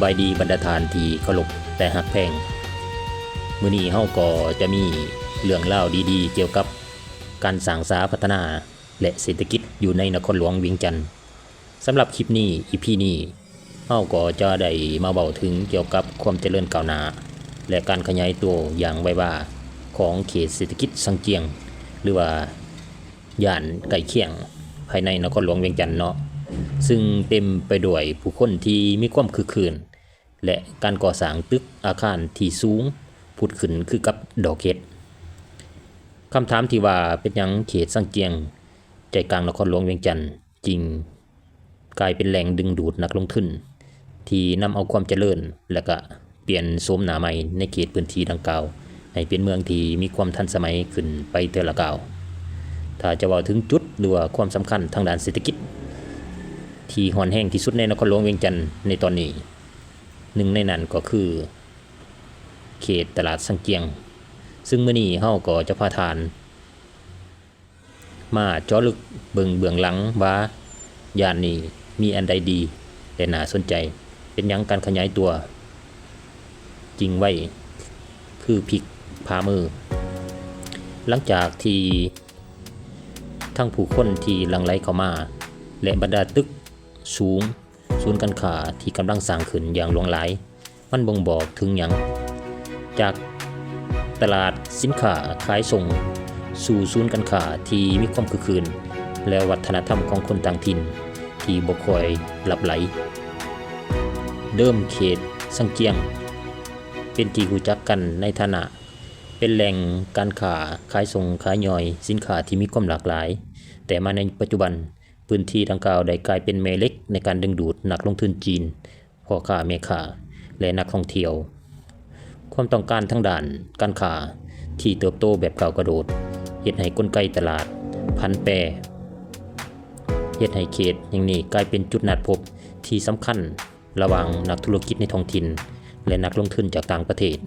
บายดีบรรดาทานที่เคารพแต่หักแพงมื้อนี้เฮาก็จะมีเรื่องเล่าดีๆเกี่ยวกับการสร้างสาพัฒนาและเศรษฐกิจอยู่ในนครหลวงเวียงจันทน์สำหรับคลิปนี้ EP นี้เฮาก็จะได้มาเว้าถึงเกี่ยวกับความเจริญก้าวหน้าและการขยายตัวอย่างไวว่าของเขตเศรษฐกิจสังเกียงหรือว่าย่านใกล้เคียงภายในนครหลวงเวียงจันทน์เนาะซึ่งเต็มไปด้วยผู้คนที่มีความคึกคืนและการก่อสร้างตึกอาคารที่สูงผุดขึ้นคือกับดอกเห็ดคำถามที่ว่าเป็นหยังเขตสังเกียงใจกลางนครหลวงเวียงจันทน์จริงกลายเป็นแหล่งดึงดูดนักลงทุนที่นำเอาความเจริญและก็เปลี่ยนโฉมหน้าใหม่ในเขตพื้นที่ดังกล่าวให้เป็นเมืองที่มีความทันสมัยขึ้นไปเทื่อละก้าวถ้าจะว่าถึงจุดหรือว่าความสำคัญทางด้านเศรษฐกิจที่ห่อนแห้งที่สุดในนครหลวงเวียงจันทน์ในตอนนี้หนึ่งในนั้นก็คือเขตตลาดสังเกียงซึ่งมื้อนี้เฮาก็จะพาทานมาเจาะลึกเบื้องหลังว่าย่านนี้มีอันใดดีและน่าสนใจเป็นหยังการขยายตัวจริงไว้คือพลิกพามือหลังจากที่ทั้งผู้คนที่หลั่งไหลเข้ามาและบรรดาตึกสูงศูนย์การค้าที่กำลังสร้างขึ้นอย่างหลวงหลายมันบ่งบอกถึงหยังจากตลาดสินค้าขายส่งสู่ศูนย์การค้าที่มีความคึกคืนและวัฒนธรรมของคนต่างถิ่นที่บ่ค่อยหลับไหลเดิมเขตสังเกียงเป็นที่รู้จักกันในฐานะเป็นแหล่งการค้าขายส่งขายย่อยสินค้าที่มีความหลากหลายแต่มาในปัจจุบันพื้นที่ดังกล่าวได้กลายเป็นแม่เหล็กในการดึงดูดนักลงทุนจีนพ่อค้าแม่ค้าและนักท่องเที่ยวความต้องการทางด้านการค้าที่เติบโตแบบก้าวกระโดดเฮ็ดให้กลไกตลาดพันแปรเฮ็ดให้เขตแห่งนี้กลายเป็นจุดนัดพบที่สำคัญระหว่างนักธุรกิจในท้องถิ่นและนักลงทุนจากต่างประเทศ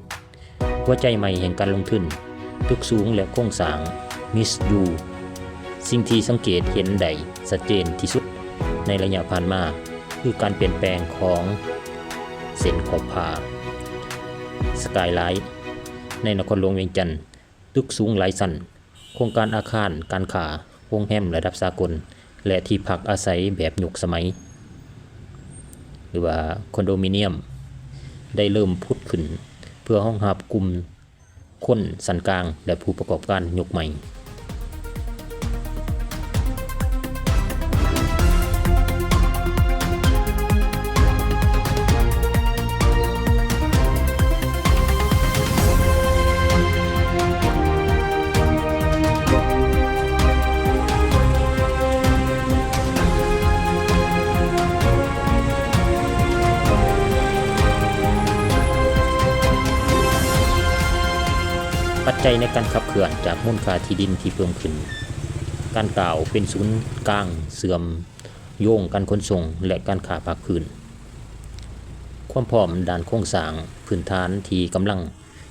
หัวใจใหม่แห่งการลงทุนตึกสูงและโครงสร้างมิสยูสิ่งที่สังเกตเห็นได้ชัดเจนที่สุดในระยะผ่านมาคือการเปลี่ยนแปลงของเส้นขอบฟ้าสกายไลท์ในนครหลวงเวียงจันทน์ตึกสูงหลายชั้นโครงการอาคารการค้าโรงแรมระดับสากลและที่พักอาศัยแบบยุคสมัยหรือว่าคอนโดมิเนียมได้เริ่มพุดขึ้นเพื่อรองรับกลุ่มคนสันกลางและผู้ประกอบการยุคใหม่ปัจจัยในการขับเคลื่อนจากมูลค่าที่ดินที่เพิ่มขึ้นการกล่าวเป็นศูนย์กลางเสื่อมโยงการขนส่งและการค้าภาคพื้นความพร้อมด้านโครงสร้างพื้นฐานที่กำลัง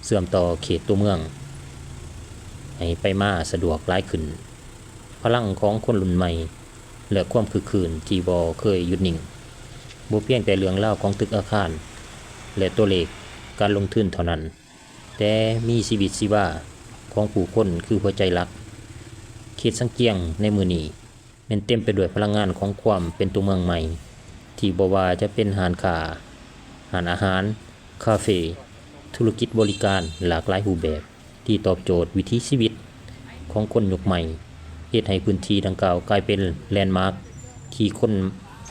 เชื่อมต่อเขตตัวเมืองให้ไปมาสะดวกหลายขึ้นพลังของคนรุ่นใหม่และความคึกคืนที่บ่เคยหยุดนิ่งบ่เพียงแต่เรื่องราวของตึกอาคารและตัวเลขการลงทุนเท่านั้นแต่มีชีวิตชีวาของผู้คนคือหัวใจหลักเขตสังเกียงในมื้อนี้มันเต็มไปด้วยพลังงานของความเป็นตัวเมืองใหม่ที่บ่ว่าจะเป็นร้านค้าร้านอาหารคาเฟ่ธุรกิจบริการหลากหลายรูปแบบที่ตอบโจทย์วิถีชีวิตของคนยุคใหม่เฮ็ดให้พื้นที่ดังกล่าวกลายเป็นแลนด์มาร์คที่คน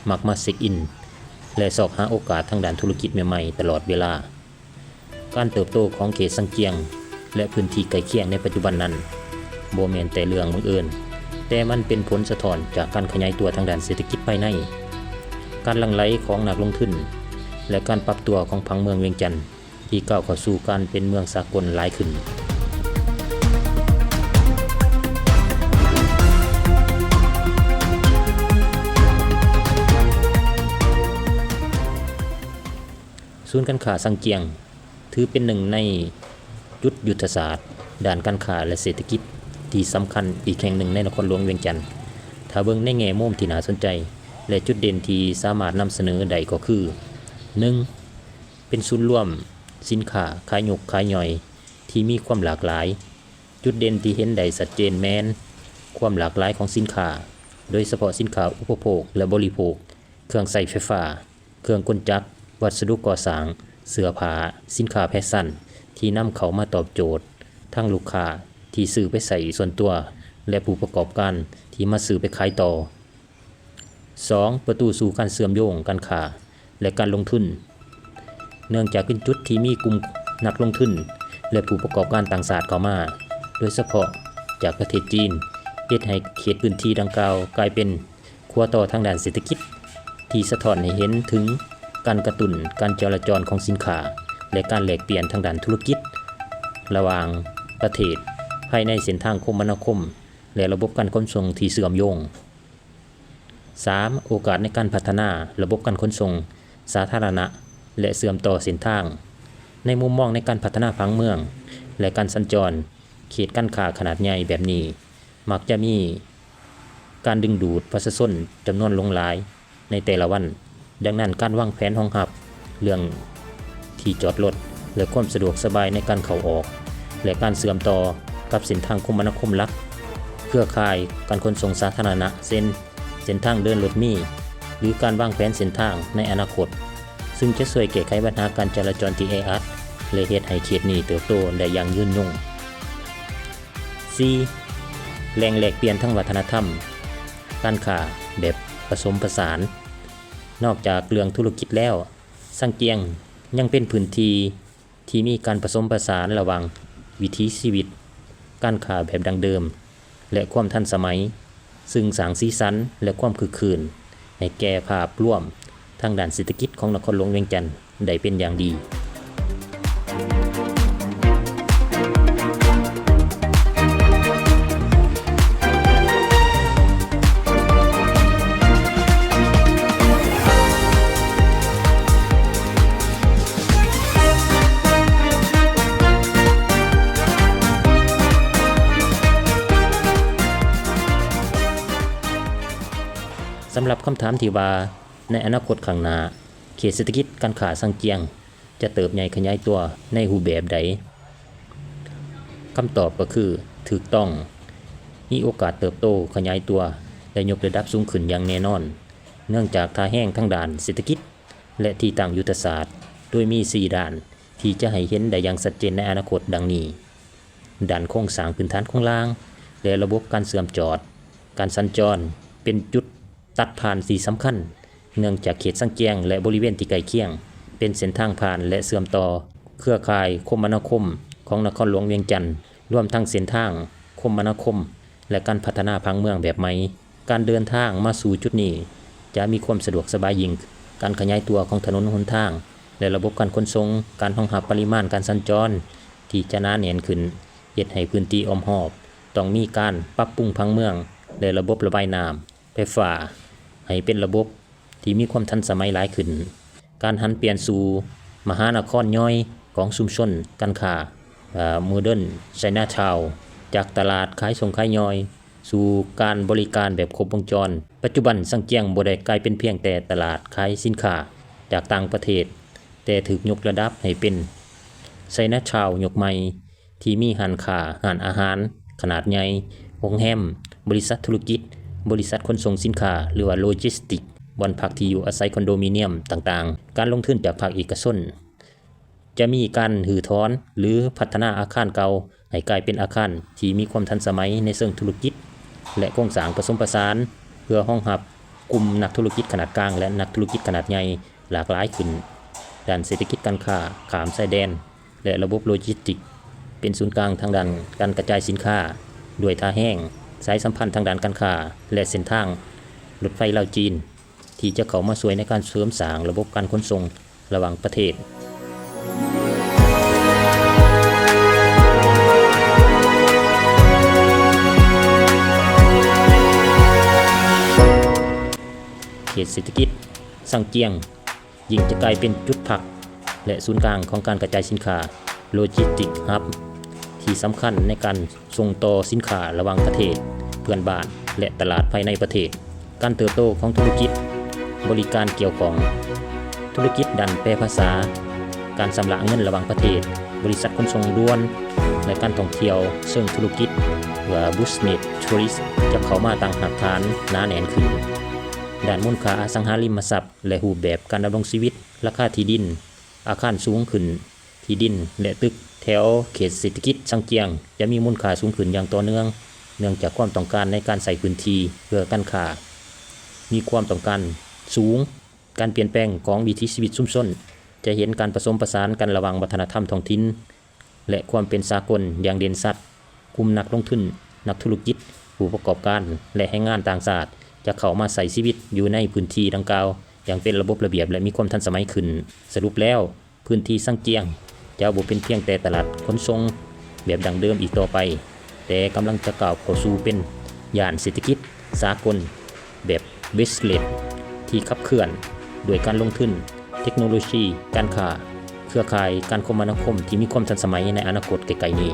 มักมาเช็คอินและสอบหาโอกาสทางด้านธุรกิจใหม่ๆตลอดเวลาการเติบโตของเขตสังเกียงและพื้นที่ใกล้เคียงในปัจจุบันนั้นบ่แม่นแต่เรื่องบังเอิญแต่มันเป็นผลสะท้อนจากการขยายตัวทางด้านเศรษฐกิจภายในการหลั่งไหลของนักลงทุนและการปรับตัวของผังเมืองเวียงจันทน์ที่ก้าวเข้าสู่การเป็นเมืองสากลหลายขึ้นศูนย์การค้าสังเกียงถือเป็นหนึ่งในจุดยุทธศาสตร์ด้านการค้าและเศรษฐกิจที่สำคัญอีกแห่งหนึ่งในนครหลวงเวียงจันทน์ถ้าเบิ่งในแง่มุมที่น่าสนใจและจุดเด่นที่สามารถนำเสนอได้ก็คือ 1. เป็นศูนย์รวมสินค้าขายยกขายย่อยที่มีความหลากหลายจุดเด่นที่เห็นได้ชัดเจนแม้นความหลากหลายของสินค้าโดยเฉพาะสินค้าอุปโภคและบริโภคเครื่องใช้ไฟฟ้าเครื่องกลจักรวัสดุก่อสร้างเสื้อผ้าสินค้าแฟชั่นที่นำเข้ามาตอบโจทย์ทั้งลูกค้าที่ซื้อไปใส่ส่วนตัวและผู้ประกอบการที่มาซื้อไปขายต่อ 2. ประตูสู่การเชื่อมโยงการค้าและการลงทุนเนื่องจากเป็นจุดที่มีกลุ่มนักลงทุนและผู้ประกอบการต่างชาติเข้ามาโดยเฉพาะจากประเทศจีนเฮ็ดให้เขตพื้นที่ดังกล่าวกลายเป็นขั้วต่อทางด้านเศรษฐกิจที่สะท้อนให้เห็นถึงการกระตุ้นการจราจรของสินค้าและการแลกเปลี่ยนทางด้านธุรกิจระหว่างประเทศภายในเส้นทางคมนาคมและระบบการขนส่งที่เชื่อมโยง 3. โอกาสในการพัฒนาระบบการขนส่งสาธารณะและเชื่อมต่อเส้นทางในมุมมองในการพัฒนาผังเมืองและการสัญจรเขตการค้าขนาดใหญ่แบบนี้มักจะมีการดึงดูดประชาชนจำนวนหลงหลายในแต่ละวันดังนั้นการวางแผนรองรับเรื่องที่จอดรถและความสะดวกสบายในการเข้าออกและการเชื่อมต่อกับเส้นทางคมนาคมหลักเครือข่ายการขนส่งสาธารณะเส้นทางเดินรถมีหรือการวางแผนเส้นทางในอนาคตซึ่งจะช่วยแก้ไขปัญหาการจราจรที่แออัดและเฮ็ดให้เขตนี้เติบโตได้อย่างยืนยง 4. แหล่งแลกเปลี่ยนทางวัฒนธรรมการค้าแบบผสมผสานนอกจากเรื่องธุรกิจแล้วสังเกียงยังเป็นพื้นที่ที่มีการผสมผสานระหว่างวิถีชีวิตการค้าแบบดั้งเดิมและความทันสมัยซึ่งสร้างสีสันและความคึกคืนให้แก่ภาพรวมทางด้านเศรษฐกิจของนครหลวงเวียงจันทน์ได้เป็นอย่างดีสำหรับคำถามที่ว่าในอนาคตข้างหน้าเขตเศรษฐกิจการค้าสังเกียงจะเติบใหญ่ขยายตัวในรูปแบบใดคำตอบก็คือถูกต้องมีโอกาสเติบโตขยายตัวและยกระดับสูงขึ้นอย่างแน่นอนเนื่องจากท่าแห้งทางด้านเศรษฐกิจและที่ตั้งยุทธศาสตร์โดยมี4ด้านที่จะให้เห็นได้อย่างชัดเจนในอนาคตดังนี้ด้านโครงสร้างพื้นฐานของรางและระบบการเชื่อมจอดการสัญจรเป็นจุดตัดผ่านที่สำคัญเนื่องจากเขตสังเกียงและบริเวณที่ใกล้เคียงเป็นเส้นทางผ่านและเชื่อมต่อเครือข่ายคมนาคมของนครหลวงเวียงจันทน์รวมทั้งเส้นทางคมนาคมและการพัฒนาผังเมืองแบบใหม่การเดินทางมาสู่จุดนี้จะมีความสะดวกสบายยิ่งการขยายตัวของถนนหนทางและระบบการขนส่งการรองรับปริมาณการสัญจรที่จะหนาแน่นขึ้นเฮ็ดให้พื้นที่อ้อมรอบต้องมีการปรับปรุงผังเมืองและระบบระบายน้ำไฟฟ้าให้เป็นระบบที่มีความทันสมัยหลายขึ้นการหันเปลี่ยนสู่มหานครย่อยของชุมชนการค้าโมเดิร์นไชน่าทาวน์จากตลาดขายส่งขายย่อยสู่การบริการแบบครบวงจรปัจจุบันสังเกียงบ่ได้กลายเป็นเพียงแต่ตลาดขายสินค้าจากต่างประเทศแต่ถูกยกระดับให้เป็นไชน่าทาวน์ยกใหม่ที่มีร้านค้าร้านอาหารขนาดใหญ่โรงแรมบริษัทธุรกิจบริษัทขนส่งสินค้าหรือว่าโลจิสติกบ่อนพักที่อยู่อาศัยคอนโดมิเนียมต่างๆการลงทุนจากภาคเอกชนจะมีการหือถอนหรือพัฒนาอาคารเก่าให้กลายเป็นอาคารที่มีความทันสมัยในเชิงธุรกิจและโครงสร้างผสมผสานเพื่อรองรับกลุ่มนักธุรกิจขนาดกลางและนักธุรกิจขนาดใหญ่หลากหลายขึ้นด้านเศรษฐกิจการค้าข้ามชายแดนและระบบโลจิสติกเป็นศูนย์กลางทางด้านการกระจายสินค้าด้วยท่าแห้งสายสัมพันธ์ทางด้านการค้าและเส้นทางรถไฟลาวจีนที่จะเข้ามาช่วยในการเสริมสร้างระบบการขนส่งระหว่างประเทศเขตเศรษฐกิจสังเกียงยิ่งจะกลายเป็นจุดพักและศูนย์กลางของการกระจายสินค้าโลจิสติกฮับที่สำคัญในการส่งต่อสินค้าระหว่างประเทศเพื่อนบ้านและตลาดภายในประเทศการเติบโตของธุรกิจบริการเกี่ยวของธุรกิจด้านแปลภาษา การชำระเงินระหว่างประเทศบริษัทขนส่งด่วนและการท่องเที่ยวเชิงธุรกิจหรือ Business Tourist จะเข้ามาตั้งหลักฐานหนาแน่นขึ้นด้านมูลค่าอสังหาริมทรัพย์และรูปแบบการดำรงชีวิตราคาที่ดินอาคารสูงขึ้นที่ดินและตึกแถวเขตเศรษฐกิจซังเจียงจะมีมูลค่าสูงขึ้นอย่างต่อเนื่องจากความต้องการในการใส่พื้นที่เพื่อการค้ามีความต้องการสูงการเปลี่ยนแปลงของวิถีชีวิตชุมชนจะเห็นการผสมผสานกันระหว่างวัฒนธรรมท้องถิ่นและความเป็นสากลอย่างเด่นชัดกลุ่มนักลงทุนนักธุรกิจผู้ประกอบการและแรงงานต่างชาติจะเข้ามาใส่ชีวิตอยู่ในพื้นที่ดังกล่าวอย่างเป็นระบบระเบียบและมีความทันสมัยขึ้นสรุปแล้วพื้นที่ซังเจียงจะบ่เป็นเพียงแต่ตลาดขนส่งแบบดังเดิมอีกต่อไปแต่กำลังจะก้าวเข้าสู่เป็นย่านเศรษฐกิจสากลแบบเวสเลดที่ขับเคลื่อนด้วยการลงทุนเทคโนโลยีการค้าเครือข่ายการคมนาคมที่มีความทันสมัยในอนาคตไกลๆนี้